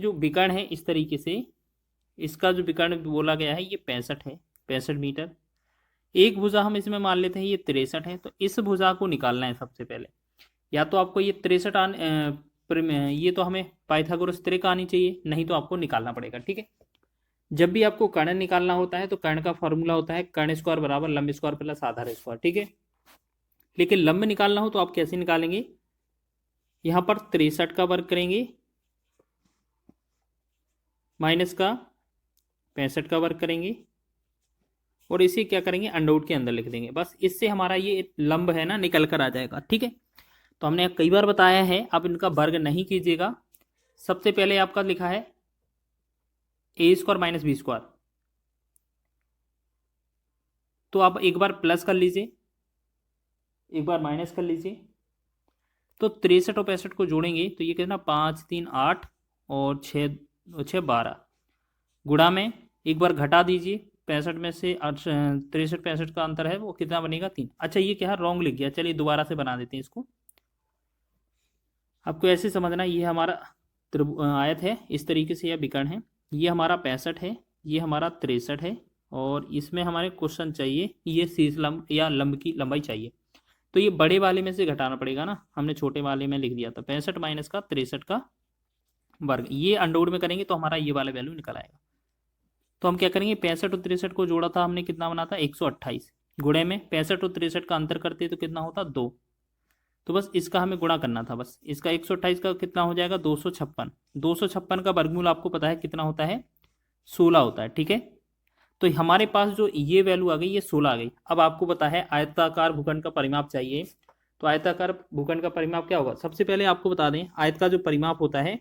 जो विकर्ण है इस तरीके से, इसका जो विकर्ण बोला गया है ये 65 है, 65 मीटर। एक भुजा हम इसमें मान लेते हैं ये 63 है, तो इस भुजा को निकालना है सबसे पहले। या तो आपको ये 63 ये तो हमें पाइथागोरस त्रिक आनी चाहिए, नहीं तो आपको निकालना पड़ेगा। ठीक है, जब भी आपको कर्ण निकालना होता है तो कर्ण का फॉर्मूला होता है कर्ण स्क्वायर बराबर लंब स्क्वायर प्लस आधार स्क्वायर। ठीक है, लेकिन लंब निकालना हो तो आप कैसे निकालेंगे, यहाँ पर 63 का वर्ग करेंगे माइनस का 65 का वर्ग करेंगे और इसे क्या करेंगे अंडरवुड के अंदर लिख देंगे। बस इससे हमारा ये लंब है ना निकल कर आ जाएगा। ठीक है, तो हमने कई बार बताया है, अब इनका वर्ग नहीं कीजिएगा। सबसे पहले आपका लिखा है ए स्क्वायर माइनस बी स्क्वायर, तो आप एक बार प्लस कर लीजिए, एक बार माइनस कर लीजिए। तो 63 और 65 को जोड़ेंगे तो ये कितना 5 3 8 और 6 6 12, गुणा में एक बार घटा दीजिए 65 में से 63 65 का अंतर है वो कितना बनेगा 3। अच्छा ये क्या रॉन्ग लिख गया, चलिए दोबारा से बना देते हैं इसको। आपको ऐसे समझना, ये हमारा आयत है, इस तरीके से यह विकर्ण है, ये हमारा 65 है, ये हमारा 63 है और इसमें हमारे क्वेश्चन चाहिए ये शीर्ष लंब या लंब की लंबाई चाहिए। तो ये बड़े वाले में से घटाना पड़ेगा ना, हमने छोटे वाले में लिख दिया था 65 माइनस का 63 का वर्ग, ये अंडरवुड में करेंगे तो हमारा ये वाला वैल्यू निकल आएगा। तो हम क्या करेंगे 65 और 63 को जोड़ा था हमने, कितना बना था 128, गुणे में 65 और 63 का अंतर करते तो कितना होता 2, तो बस इसका हमें गुणा करना था। बस इसका 128 का कितना हो जाएगा 256, 256 का वर्गमूल आपको पता है कितना होता है 16 होता है। ठीक है, तो हमारे पास जो ये वैल्यू आ गई ये 16 आ गई। अब आपको पता है आयताकार भूखंड का परिमाप चाहिए, तो आयताकार भूखंड का परिमाप क्या होगा, सबसे पहले आपको बता दें आयत का जो परिमाप होता है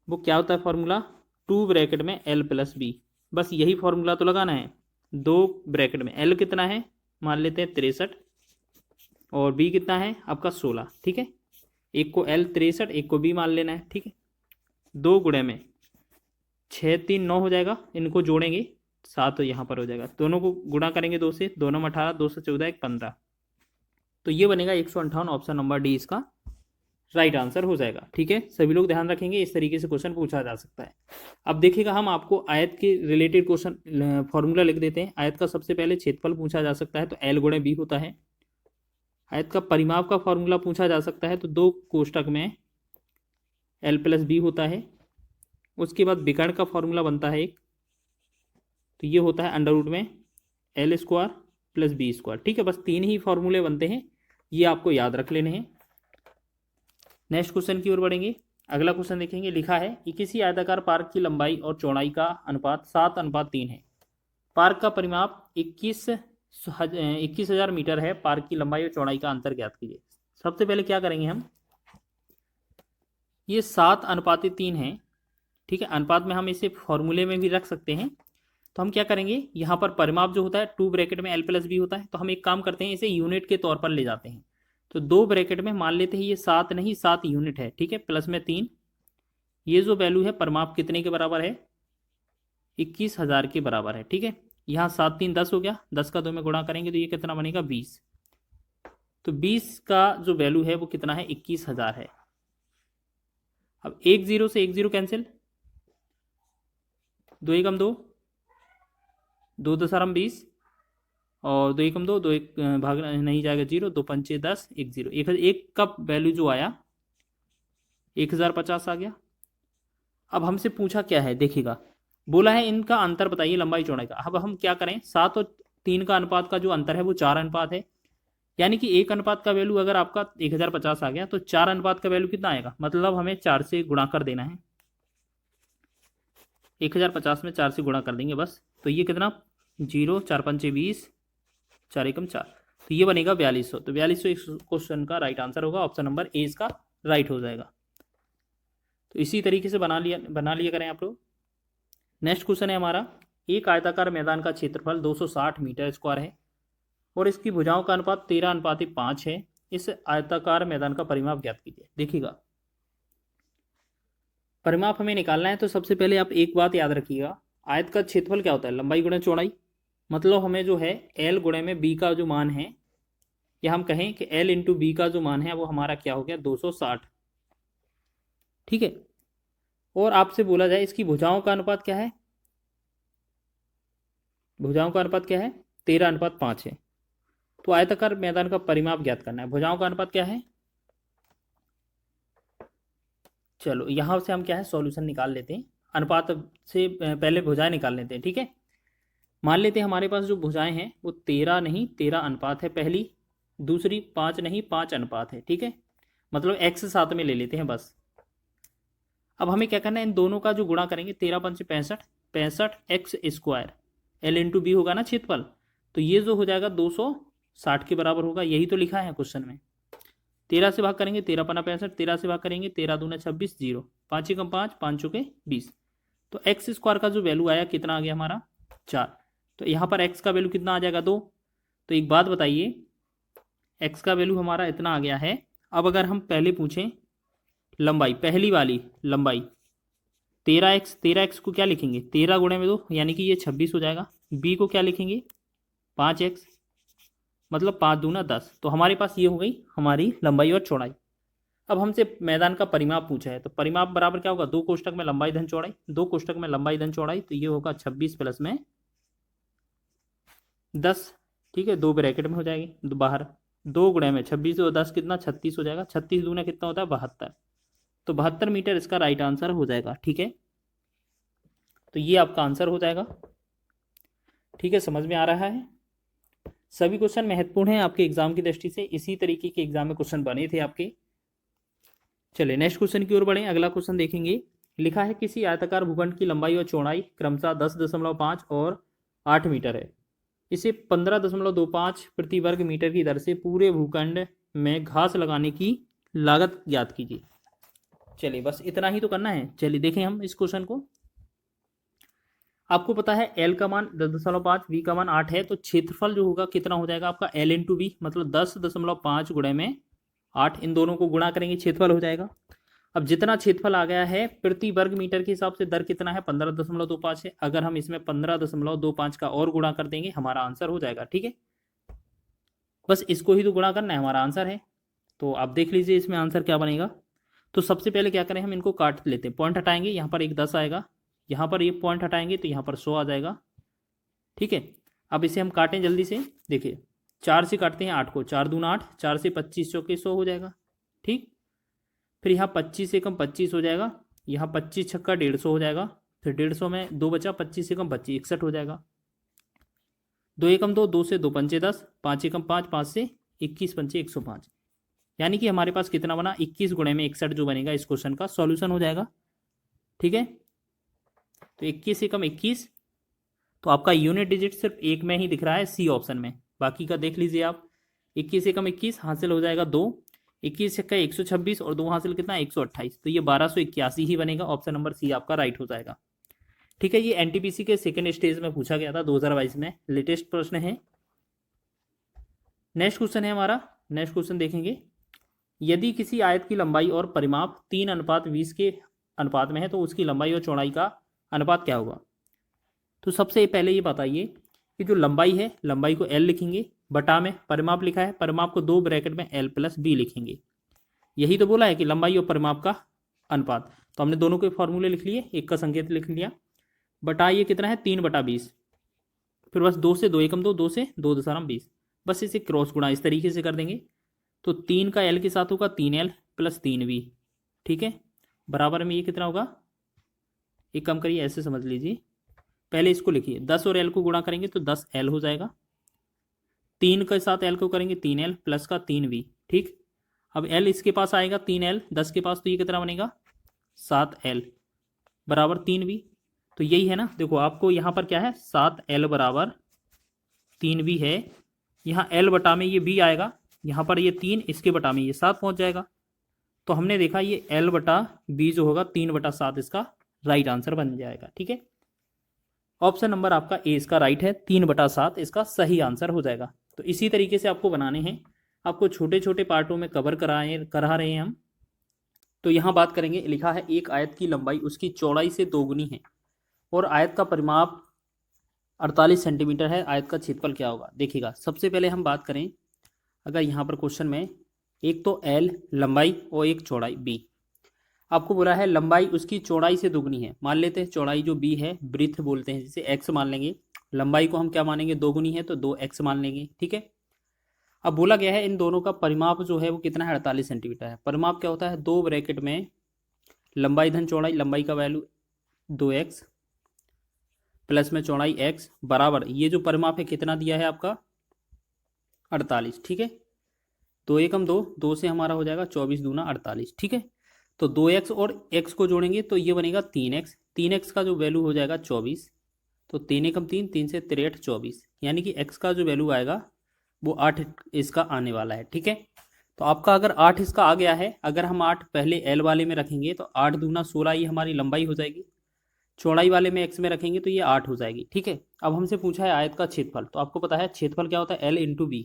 वो क्या होता है, फॉर्मूला 2 ब्रैकेट में एल प्लस बी, बस यही फॉर्मूला तो लगाना है। 2 ब्रैकेट में एल कितना है मान लेते हैं 63 और बी कितना है आपका 16। ठीक है, एक को एल 63 एक को बी मान लेना है। ठीक है, 2 गुणे में 6 3 9 हो जाएगा, इनको जोड़ेंगे 7 यहाँ पर हो जाएगा, दोनों को गुणा करेंगे 2 से, 2 9 18 2 से 14 1 15, तो ये बनेगा 158, ऑप्शन नंबर डी इसका राइट आंसर हो जाएगा। ठीक है, सभी लोग ध्यान रखेंगे, इस तरीके से क्वेश्चन पूछा जा सकता है। अब देखिएगा हम आपको आयत के रिलेटेड क्वेश्चन फॉर्मूला लिख देते हैं। आयत का सबसे पहले क्षेत्रफल पूछा जा सकता है तो एल गुणे बी होता है। आयत का परिमाप का फॉर्मूला पूछा जा सकता है तो 2 कोष्टक में एल प्लस बी होता है। उसके बाद विकर्ण का फॉर्मूला बनता है एक, तो ये होता है अंडरवुड में l square plus B square. ठीक है, बस 3 ही फॉर्मूले बनते हैं, ये आपको याद रख लेने हैं। नेक्स्ट क्वेश्चन की ओर बढ़ेंगे। अगला क्वेश्चन देखेंगे, लिखा है कि किसी आयताकार पार्क की लंबाई और चौड़ाई का अनुपात 7:3 है। पार्क का परिमाप 21,000 मीटर है। पार्क की लंबाई और चौड़ाई का अंतर ज्ञात कीजिए। सबसे पहले क्या करेंगे हम, ये 7:3 है। ठीक है, अनुपात में हम इसे फॉर्मूले में भी रख सकते हैं। तो हम क्या करेंगे, यहाँ पर परिमाप जो होता है 2 ब्रैकेट में एल प्लस बी होता है, तो हम एक काम करते हैं इसे यूनिट के तौर पर ले जाते हैं। तो 2 ब्रैकेट में मान लेते हैं ये 7 नहीं 7 यूनिट है। ठीक है, प्लस में 3, ये जो वैल्यू है परिमाप कितने के बराबर है 21,000 के बराबर है। ठीक है, यहाँ 7 3 10 हो गया, 10 का 2 में गुणा करेंगे तो ये कितना बनेगा 20, तो 20 का जो वैल्यू है वो कितना है 21,000 है। अब 1 0 से 1 0 कैंसिल, 2 एकम 2, 2 दशमलव 20 और 2 एकम 2, 2 एक भाग नहीं जाएगा 0, 2 पंचे 10 1 0, एक का वैल्यू जो आया 1050 आ गया। अब हमसे पूछा क्या है, देखिएगा बोला है इनका अंतर बताइए लंबाई चौड़ाई का। अब हम क्या करें, 7 और 3 का अनुपात का जो अंतर है वो 4 अनुपात है, यानी कि 1 अनुपात का वैल्यू अगर आपका 1050 आ गया तो 4 अनुपात का वैल्यू कितना आएगा, मतलब हमें 4 से गुणा कर देना है। 1050 में 4 से गुणा कर देंगे बस, तो ये कितना 0 4 पंचे 20 4 एकम 4, तो ये बनेगा 4200। तो 4200 इस क्वेश्चन का राइट आंसर होगा, ऑप्शन नंबर ए इसका राइट हो जाएगा। तो इसी तरीके से बना लिया करें आप लोग। नेक्स्ट क्वेश्चन है हमारा, एक आयताकार मैदान का क्षेत्रफल 260 मीटर स्क्वायर है और इसकी भुजाओं का अनुपात 13:5 है। इस आयताकार मैदान का परिमाप ज्ञात कीजिए। देखिएगा परिमाप हमें निकालना है तो सबसे पहले आप एक बात याद रखिएगा, आयत का क्षेत्रफल क्या होता है लंबाई गुणे चौड़ाई, मतलब हमें जो है एल गुणे में बी का जो मान है, या हम कहें कि एल इंटू बी का जो मान है वो हमारा क्या हो गया 260। ठीक है। और आपसे बोला जाए इसकी भुजाओं का अनुपात क्या है, भुजाओं का अनुपात क्या है, 13:5 है। तो आयताकार मैदान का परिमाप ज्ञात करना है, भुजाओं का अनुपात क्या है। चलो यहाँ से हम क्या है सॉल्यूशन निकाल लेते हैं, अनुपात से पहले भुजाएं निकाल लेते हैं, ठीक है। मान लेते हैं हमारे पास जो भुजाएं हैं वो 13 नहीं 13 अनुपात है पहली, दूसरी 5 नहीं 5 अनुपात है, ठीक है। मतलब x साथ में ले लेते हैं बस। अब हमें क्या करना है, इन दोनों का जो गुणा करेंगे, 13×5 65, 65x², L×B होगा ना क्षेत्रफल, तो ये जो हो जाएगा 260 के बराबर होगा, यही तो लिखा है क्वेश्चन में। 13 से भाग करेंगे 13×5 65, 13 से भाग करेंगे 13×2 26, 0, 5×5 5 × 20, तो x² का जो वैल्यू आया कितना आ गया हमारा 4। तो यहाँ पर x का वैल्यू कितना आ जाएगा 2। तो एक बात बताइए, x का वैल्यू हमारा इतना आ गया है। अब अगर हम पहले पूछें लंबाई, पहली वाली लंबाई 13x को क्या लिखेंगे 13×2 यानी कि ये 26 हो जाएगा। b को क्या लिखेंगे 5x, मतलब 5×2 10। तो हमारे पास ये हो गई हमारी लंबाई और चौड़ाई। अब हमसे मैदान का परिमाप पूछा है, तो परिमाप बराबर क्या होगा, 2 कोष्टक में लंबाई धन चौड़ाई, 2 कोष्टक में लंबाई धन चौड़ाई, तो ये होगा 26 प्लस में 10, ठीक है। 2 ब्रैकेट में हो जाएगी बाहर, 2 गुणे में 26 और 10 कितना 36 हो जाएगा, 36 दूना कितना होता है 72, तो 72 मीटर इसका राइट आंसर हो जाएगा, ठीक है। तो ये आपका आंसर हो जाएगा, ठीक है। समझ में आ रहा है। सभी क्वेश्चन महत्वपूर्ण हैं आपके एग्जाम की दृष्टि से, इसी तरीके के एग्जाम में क्वेश्चन बने थे आपके। चलिए नेक्स्ट क्वेश्चन की ओर बढ़े, अगला क्वेश्चन देखेंगे। लिखा है किसी आयताकार भूखंड की लंबाई और चौड़ाई क्रमशः 10.5 और 8 मीटर है, इसे 15.25 प्रति वर्ग मीटर की दर से पूरे भूखंड में घास लगाने की लागत ज्ञात कीजिए। चलिए बस इतना ही तो करना है। चलिए देखें हम इस क्वेश्चन को। आपको पता है L का मान 10.5, V का मान 8 है, तो क्षेत्रफल जो होगा कितना हो जाएगा आपका L×V, मतलब 10.5 गुणे में 8, इन दोनों को गुणा करेंगे क्षेत्रफल हो जाएगा। अब जितना क्षेत्रफल आ गया है प्रति वर्ग मीटर के हिसाब से दर कितना है 15.25 है, अगर हम इसमें 15.25 का और गुणा कर देंगे हमारा आंसर हो जाएगा, ठीक है। बस इसको ही तो गुणा करना है, हमारा आंसर है। तो आप देख लीजिए इसमें आंसर क्या बनेगा। तो सबसे पहले क्या करें, हम इनको काट लेते हैं, पॉइंट हटाएंगे, यहाँ पर एक 10 आएगा, यहाँ पर ये पॉइंट हटाएंगे तो यहाँ पर 100 आ जाएगा, ठीक है। अब इसे हम काटें जल्दी से, देखिए 4 से काटते हैं 8 को, 4 दूना 8, 4 से 25 चौके 100 हो जाएगा, ठीक। फिर यहाँ 25 से कम 25 हो जाएगा, यहाँ 25 छक्का 150 हो जाएगा, फिर 150 में 2 बचा, 25 से कम 25 61 हो जाएगा। 2 एकम 2, 2 से 2 पंचे 10, 5 एकम 5, 5 से 21 पंचे 105, यानी कि हमारे पास कितना बना 21 गुणे में 61 जो बनेगा इस क्वेश्चन का सॉल्यूशन हो जाएगा, ठीक है। तो 21 एकम 21, तो आपका यूनिट डिजिट सिर्फ एक में ही दिख रहा है सी ऑप्शन में, बाकी का देख लीजिए आप। 21 एकम 21 हासिल हो जाएगा 2, 21 छक्का 126 और 2 हासिल कितना 128, तो ये 1281 ही बनेगा, ऑप्शन नंबर सी आपका राइट हो जाएगा, ठीक है। ये एनटीपीसी के सेकेंड स्टेज में पूछा गया था 2022 में, लेटेस्ट प्रश्न है। नेक्स्ट क्वेश्चन है हमारा, नेक्स्ट क्वेश्चन देखेंगे। यदि किसी आयत की लंबाई और परिमाप 3:20 के अनुपात में है तो उसकी लंबाई और चौड़ाई का अनुपात क्या होगा। तो सबसे पहले ये बताइए कि जो लंबाई है, लंबाई को L लिखेंगे, बटा में परिमाप लिखा है, परिमाप को 2 ब्रैकेट में L+B लिखेंगे। यही तो बोला है कि लंबाई और परिमाप का अनुपात, तो हमने दोनों के फॉर्मूले लिख लिए, एक का संकेत लिख लिया, बटा ये कितना है 3/20, फिर बस 2 से 2 एकम 2, 2 से 2 दशमलव 20, बस इसे क्रॉस गुणा इस तरीके से कर देंगे। तो 3 का L के साथ होगा 3L + 3V, ठीक है। बराबर में ये कितना होगा, एक कम करिए ऐसे समझ लीजिए, पहले इसको लिखिए, 10 और L को गुणा करेंगे तो 10L हो जाएगा, 3 के साथ L को करेंगे 3L प्लस का 3V, ठीक। अब L इसके पास आएगा 3L 10 के पास, तो ये कितना बनेगा 7L बराबर 3V। तो यही है ना, देखो आपको यहाँ पर क्या है 7L बराबर 3V है, यहाँ L बटा में ये B आएगा, यहाँ पर ये 3, इसके बटा में ये 7 पहुँच जाएगा। तो हमने देखा ये L बटा B जो होगा 3/7 इसका राइट आंसर बन जाएगा, ठीक है। ऑप्शन नंबर आपका ए इसका राइट है, 3/7 इसका सही आंसर हो जाएगा। तो इसी तरीके से आपको बनाने हैं, आपको छोटे छोटे पार्टों में कवर करा रहे हैं हम। तो यहाँ बात करेंगे, लिखा है एक आयत की लंबाई उसकी चौड़ाई से 2 गुनी है और आयत का परिमाप 48 सेंटीमीटर है, आयत का क्षेत्रफल क्या होगा। देखिएगा सबसे पहले हम बात करें, अगर यहाँ पर क्वेश्चन में एक तो L लंबाई और एक चौड़ाई B, आपको बोला है लंबाई उसकी चौड़ाई से दुगनी है। मान लेते हैं चौड़ाई जो बी है, ब्रीथ बोलते हैं जिसे, एक्स मान लेंगे। लंबाई को हम क्या मानेंगे, दोगुनी है तो 2x मान लेंगे, ठीक है। अब बोला गया है इन दोनों का परिमाप जो है वो कितना है, 48 सेंटीमीटर है। परिमाप क्या होता है, दो ब्रैकेट में लंबाई धन चौड़ाई, लंबाई का वैल्यू 2x प्लस में चौड़ाई x बराबर, ये जो परिमाप है कितना दिया है आपका, 48, ठीक है। दो एकम दो, दो से हमारा हो जाएगा 24 दूना 48, ठीक है। तो 2x और x को जोड़ेंगे तो ये बनेगा 3x, 3x का जो वैल्यू हो जाएगा 24, तो 3 एकम 3, 3 से 63 24, यानी कि x का जो वैल्यू आएगा वो 8 इसका आने वाला है, ठीक है। तो आपका अगर 8 इसका आ गया है, अगर हम 8 पहले l वाले में रखेंगे तो 8 दूना 16 ये हमारी लंबाई हो जाएगी, चौड़ाई वाले में x में रखेंगे तो ये 8 हो जाएगी, ठीक है। अब हमसे पूछा है आयत का क्षेत्रफल, तो आपको पता है क्षेत्रफल क्या होता है, l इंटू बी।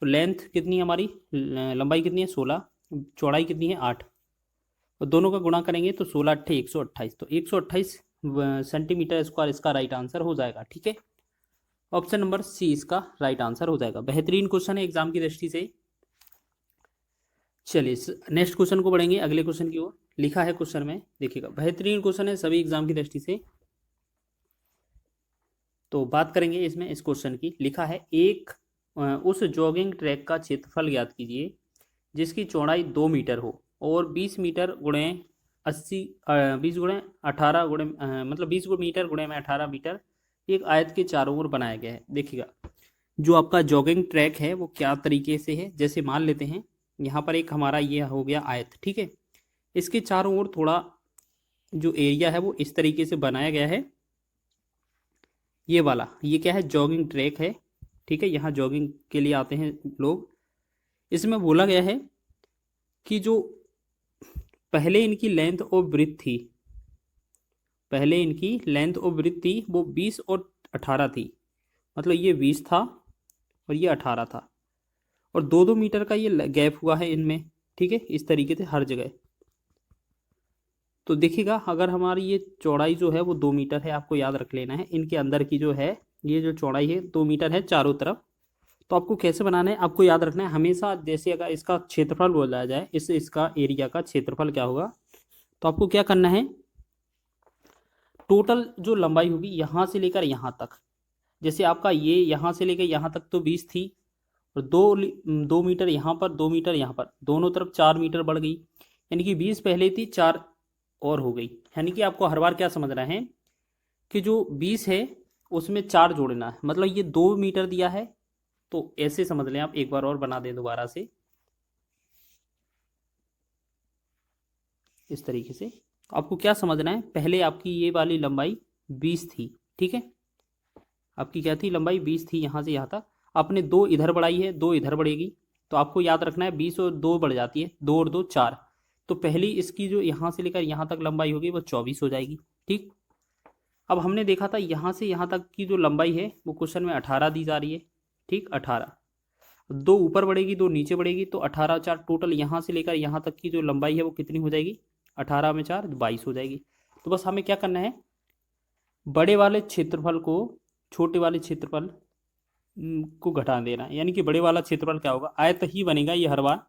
तो लेंथ कितनी है हमारी, लंबाई कितनी है 16, चौड़ाई कितनी है 8, और दोनों का गुणा करेंगे तो 16 8 128, तो 128 सेंटीमीटर स्क्वायर इसका राइट आंसर हो जाएगा, ठीक है। ऑप्शन नंबर सी इसका राइट आंसर हो जाएगा। बेहतरीन क्वेश्चन है एग्जाम की दृष्टि से। चलिए नेक्स्ट क्वेश्चन को बढ़ेंगे, अगले क्वेश्चन की ओर। लिखा है क्वेश्चन में, देखिएगा बेहतरीन क्वेश्चन है सभी एग्जाम की दृष्टि से। तो बात करेंगे इसमें इस क्वेश्चन की। लिखा है एक उस जॉगिंग ट्रैक का क्षेत्रफल ज्ञात कीजिए जिसकी चौड़ाई 2 मीटर हो और 20 मीटर गुणे 80 20 गुणे 18 गुणे मतलब 20 मीटर गुणे में 18 मीटर एक आयत के चारों ओर बनाया गया है। देखिएगा जो आपका जॉगिंग ट्रैक है वो क्या तरीके से है, जैसे मान लेते हैं यहाँ पर एक हमारा ये हो गया आयत, ठीक है। इसके चारों ओर थोड़ा जो एरिया है वो इस तरीके से बनाया गया है। ये वाला ये क्या है, जॉगिंग ट्रैक है, ठीक है। यहाँ जॉगिंग के लिए आते हैं लोग। इसमें बोला गया है कि जो पहले इनकी लेंथ और ब्रीथ थी, पहले इनकी लेंथ और ब्रीथ थी वो 20 और 18 थी, मतलब ये 20 था और ये 18 था, और 2-2 मीटर का ये गैप हुआ है इनमें, ठीक है, इस तरीके से हर जगह। तो देखिएगा अगर हमारी ये चौड़ाई जो है वो 2 मीटर है, आपको याद रख लेना है, इनके अंदर की जो है ये जो चौड़ाई है 2 मीटर है चारों तरफ। तो आपको कैसे बनाना है, आपको याद रखना है हमेशा, जैसे अगर इसका क्षेत्रफल बोला जाए, इसका एरिया का क्षेत्रफल क्या होगा, तो आपको क्या करना है, टोटल जो लंबाई होगी यहाँ से लेकर यहाँ तक, जैसे आपका ये यहाँ से लेकर यहाँ तक तो 20 थी, और 2 मीटर यहाँ पर, 2 मीटर यहाँ पर, दोनों तरफ 4 मीटर बढ़ गई, यानी कि 20 पहले थी 4 और हो गई। यानी कि आपको हर बार क्या समझना है कि जो 20 है उसमें 4 जोड़ना है, मतलब ये 2 मीटर दिया है, तो ऐसे समझ लें आप। एक बार और बना दें दोबारा से इस तरीके से। आपको क्या समझना है, पहले आपकी ये वाली लंबाई 20 थी, ठीक है, आपकी क्या थी, लंबाई 20 थी यहाँ से यहाँ तक, आपने 2 इधर बढ़ाई है, 2 इधर बढ़ेगी, तो आपको याद रखना है 20 और 2 बढ़ जाती है, 2 और 2 4, तो पहली इसकी जो यहाँ से लेकर यहाँ तक लंबाई होगी वो 24 हो जाएगी, ठीक। अब हमने देखा था यहाँ से यहाँ तक की जो लंबाई है वो क्वेश्चन में 18 दी जा रही है, ठीक, 18, 2 ऊपर बढ़ेगी 2 नीचे बढ़ेगी, तो 18 4 टोटल यहाँ से लेकर यहाँ तक की जो लंबाई है वो कितनी हो जाएगी, 18 में 4 22 हो जाएगी। तो बस हमें क्या करना है, बड़े वाले क्षेत्रफल को छोटे वाले क्षेत्रफल को घटा देना, यानी कि बड़े वाला क्षेत्रफल क्या होगा, आयत ही बनेगा ये हर बार।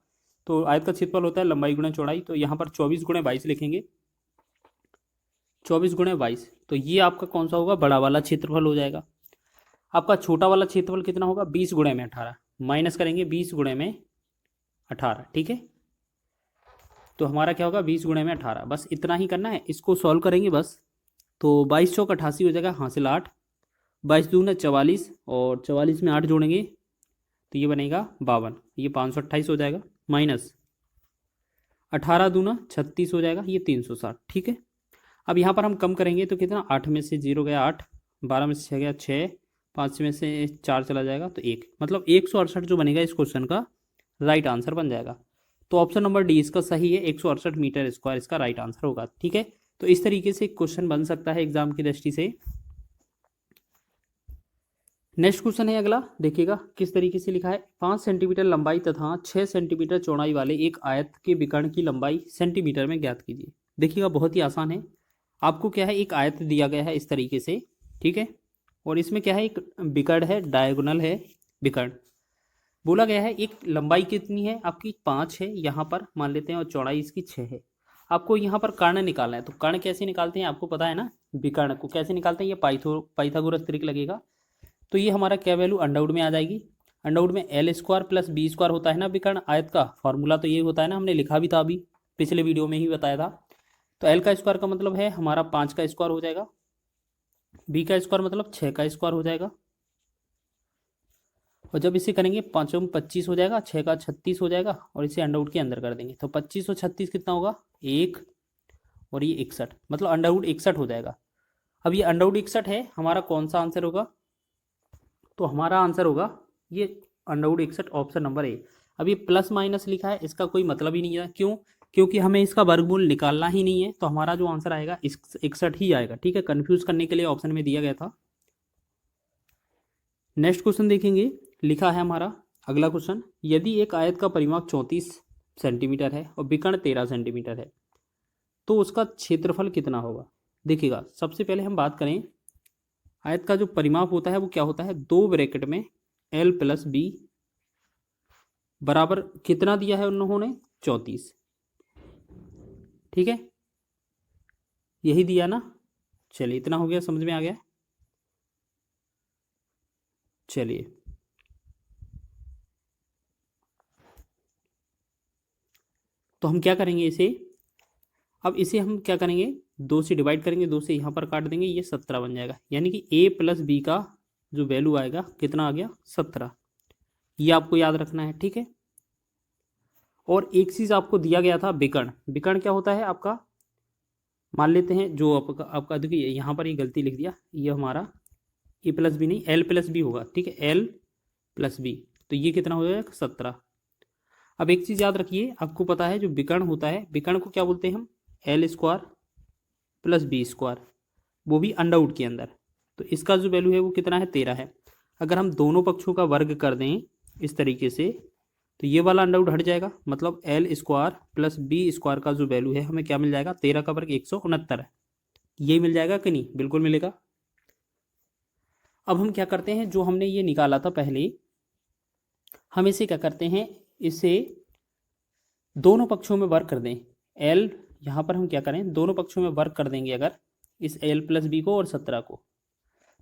तो आयत का क्षेत्रफल होता है लंबाई गुणा चौड़ाई, तो यहाँ पर 24 गुणे 22 लिखेंगे, 24 गुणे 22, तो ये आपका कौन सा होगा, बड़ा वाला क्षेत्रफल हो जाएगा। आपका छोटा वाला क्षेत्रफल कितना होगा, 20 गुणे में 18, माइनस करेंगे 20 गुणे में 18, ठीक है। तो हमारा क्या होगा, 20 गुणे में 18, बस इतना ही करना है, इसको सॉल्व करेंगे बस। तो 22 चौक 88 हो जाएगा, हासिल 8, 22 दूना 44, और 44 में 8 जोड़ेंगे तो ये बनेगा 52, ये 528 हो जाएगा, माइनस 18 दूना 36 हो जाएगा, ये 360, ठीक है। अब यहाँ पर हम कम करेंगे तो कितना, 8 में से 0 गया 8, 12 में से 6 गया 6, 5 में से 4 चला जाएगा तो 1, मतलब 168 जो बनेगा इस क्वेश्चन का राइट आंसर बन जाएगा। तो ऑप्शन नंबर डी इसका सही है, 168 मीटर स्क्वायर इसका राइट आंसर होगा, ठीक है। तो इस तरीके से क्वेश्चन बन सकता है एग्जाम की दृष्टि से। नेक्स्ट क्वेश्चन है अगला, देखिएगा किस तरीके से लिखा है, 5 सेंटीमीटर लंबाई तथा 6 सेंटीमीटर चौड़ाई वाले एक आयत के विकर्ण की लंबाई सेंटीमीटर में ज्ञात कीजिए। देखिएगा बहुत ही आसान है, आपको क्या है, एक आयत दिया गया है इस तरीके से, ठीक है, और इसमें क्या है, एक विकर्ण है, डायगोनल है विकर्ण। बोला गया है एक लंबाई कितनी है आपकी, 5 है यहाँ पर मान लेते हैं, और चौड़ाई इसकी 6 है। आपको यहाँ पर कर्ण निकालना है, तो कर्ण कैसे निकालते हैं आपको पता है ना, विकर्ण को कैसे निकालते हैं, ये पाइथागोरस ट्रिक लगेगा। तो ये हमारा क्या वैल्यू अंडरवुड में आ जाएगी, अंडरवुड में l square plus B square होता है ना विकर्ण आयत का फॉर्मूला, तो ये होता है ना, हमने लिखा भी था अभी पिछले वीडियो में ही बताया था। तो एल का स्क्वायर का मतलब है हमारा 5 का स्क्वायर हो जाएगा, बी का स्क्वायर मतलब 6 का स्क्वायर हो जाएगा, और जब इसे करेंगे 5 में 25 हो जाएगा, 6 का 36 हो जाएगा, और इसे अंडरवुड के अंदर कर देंगे तो 25 और 36 कितना होगा 1, और ये 61, मतलब अंडरवुड 61 हो जाएगा। अब ये अंडरवुड 61 है, हमारा कौन सा आंसर होगा, तो हमारा आंसर होगा ये अंडरवुड 61 ऑप्शन नंबर ए। अब ये प्लस माइनस लिखा है, इसका कोई मतलब ही नहीं है, क्यों, क्योंकि हमें इसका वर्गमूल निकालना ही नहीं है, तो हमारा जो आंसर आएगा 61 ही आएगा। ठीक है, कंफ्यूज करने के लिए ऑप्शन में दिया गया था। नेक्स्ट क्वेश्चन देखेंगे, लिखा है हमारा अगला क्वेश्चन, यदि एक आयत का परिमाप 34 सेंटीमीटर है और विकर्ण 13 सेंटीमीटर है तो उसका क्षेत्रफल कितना होगा। देखिएगा, सबसे पहले हम बात करें, आयत का जो परिमाप होता है वो क्या होता है, 2 ब्रैकेट में एल प्लस बी बराबर कितना दिया है उन्होंने 34, ठीक है, यही दिया ना। चलिए इतना हो गया, समझ में आ गया। चलिए तो हम क्या करेंगे इसे, अब इसे हम क्या करेंगे 2 से डिवाइड करेंगे, 2 से यहाँ पर काट देंगे, ये 17 बन जाएगा, यानी कि ए प्लस बी का जो वैल्यू आएगा कितना आ गया 17, ये आपको याद रखना है। ठीक है, और एक चीज़ आपको दिया गया था विकर्ण, विकर्ण क्या होता है आपका, मान लेते हैं जो आपका देखिए यहाँ पर ये गलती लिख दिया, ये हमारा ए प्लस बी नहीं एल प्लस बी होगा, ठीक है, एल प्लस बी, तो ये कितना हो जाएगा 17। अब एक चीज़ याद रखिए, आपको पता है जो विकर्ण होता है, विकर्ण को क्या बोलते हैं हम, l square plus B square, वो भी अंडरवुड के अंदर, तो इसका जो वैल्यू है वो कितना है 13 है। अगर हम दोनों पक्षों का वर्ग कर दें इस तरीके से, तो ये वाला अंडरवुड हट जाएगा, मतलब l square plus B square का जो वैल्यू है हमें क्या मिल जाएगा, 13 का वर्ग 169 है, यही मिल जाएगा कि नहीं, बिल्कुल मिलेगा। अब हम क्या करते हैं, जो हमने ये निकाला था पहले, हम इसे क्या करते हैं, इसे दोनों पक्षों में वर्ग कर दें, एल यहाँ पर हम क्या करें, दोनों पक्षों में वर्ग कर देंगे अगर इस एल प्लस बी को और 17 को,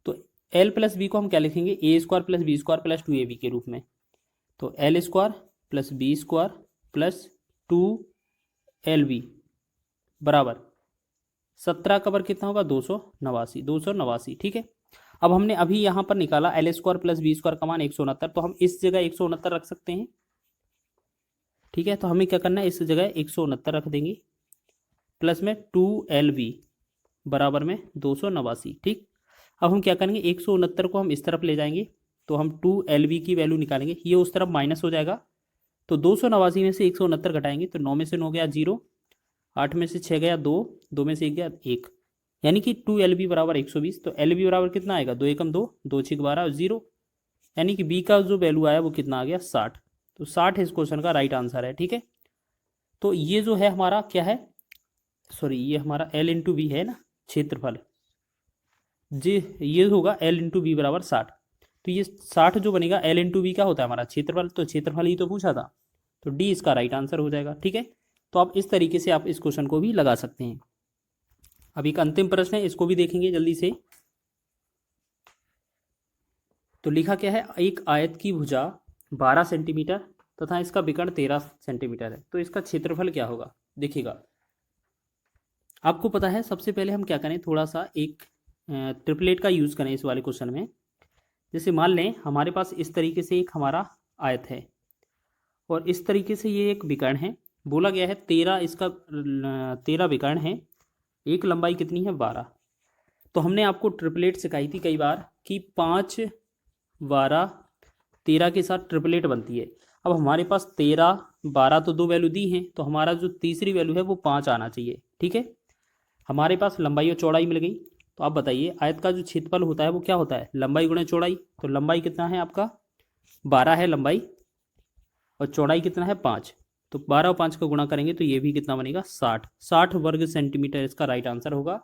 तो एल प्लस बी को हम क्या लिखेंगे, A square plus B square plus 2ab के रूप में, तो L square plus B square plus 2lb बराबर 17 का वर्ग कितना होगा 289। ठीक है, अब हमने अभी यहाँ पर निकाला l square plus B square का मान 169, तो हम इस जगह 169 रख सकते हैं। ठीक है, तो हमें क्या करना है, इस जगह 169 रख देंगे, प्लस में 2lb बराबर में 289। ठीक, अब हम क्या करेंगे 169 को हम इस तरफ ले जाएंगे, तो हम 2lb की वैल्यू निकालेंगे, ये उस तरफ माइनस हो जाएगा, तो 289 में से 169 घटाएंगे, तो 9 में से 9 गया 0, 8 में से 6 गया 2, 2 में से 1 गया 1, यानी कि 2lb बराबर 120। तो lb बराबर कितना आएगा, 2 एकम 2, 2 6 12 0, यानी कि b का जो वैल्यू आया वो कितना आ गया 60। तो 60 इस क्वेश्चन का राइट आंसर है। ठीक है, तो ये जो है हमारा क्या है, सॉरी ये हमारा l इंटू बी है ना क्षेत्रफल, जी ये होगा l इंटू बी बराबर 60, तो ये 60 जो बनेगा l इंटू बी का होता है हमारा क्षेत्रफल, तो क्षेत्रफल ही तो पूछा था, तो डी इसका राइट आंसर हो जाएगा। ठीक है, तो आप इस तरीके से आप इस क्वेश्चन को भी लगा सकते हैं। अब एक अंतिम प्रश्न है, इसको भी देखेंगे जल्दी से। तो लिखा क्या है, एक आयत की भुजा 12 सेंटीमीटर तथा इसका विकर्ण 13 सेंटीमीटर है, तो इसका क्षेत्रफल क्या होगा। देखिएगा, आपको पता है, सबसे पहले हम क्या करें, थोड़ा सा एक ट्रिपलेट का यूज़ करें इस वाले क्वेश्चन में। जैसे मान लें हमारे पास इस तरीके से एक हमारा आयत है और इस तरीके से ये एक विकर्ण है, बोला गया है 13 इसका 13 विकर्ण है, एक लंबाई कितनी है 12। तो हमने आपको ट्रिपलेट सिखाई थी कई बार कि 5 12 13 के साथ ट्रिपलेट बनती है। अब हमारे पास 13 12 तो दो वैल्यू दी हैं, तो हमारा जो तीसरी वैल्यू है वो 5 आना चाहिए। ठीक है, हमारे पास लंबाई और चौड़ाई मिल गई। तो आप बताइए आयत का जो क्षेत्रफल होता है वो क्या होता है, लंबाई गुणे चौड़ाई। तो लंबाई कितना है आपका 12 है लंबाई, और चौड़ाई कितना है 5, तो 12 और 5 का गुणा करेंगे तो ये भी कितना बनेगा 60 वर्ग सेंटीमीटर इसका राइट आंसर होगा।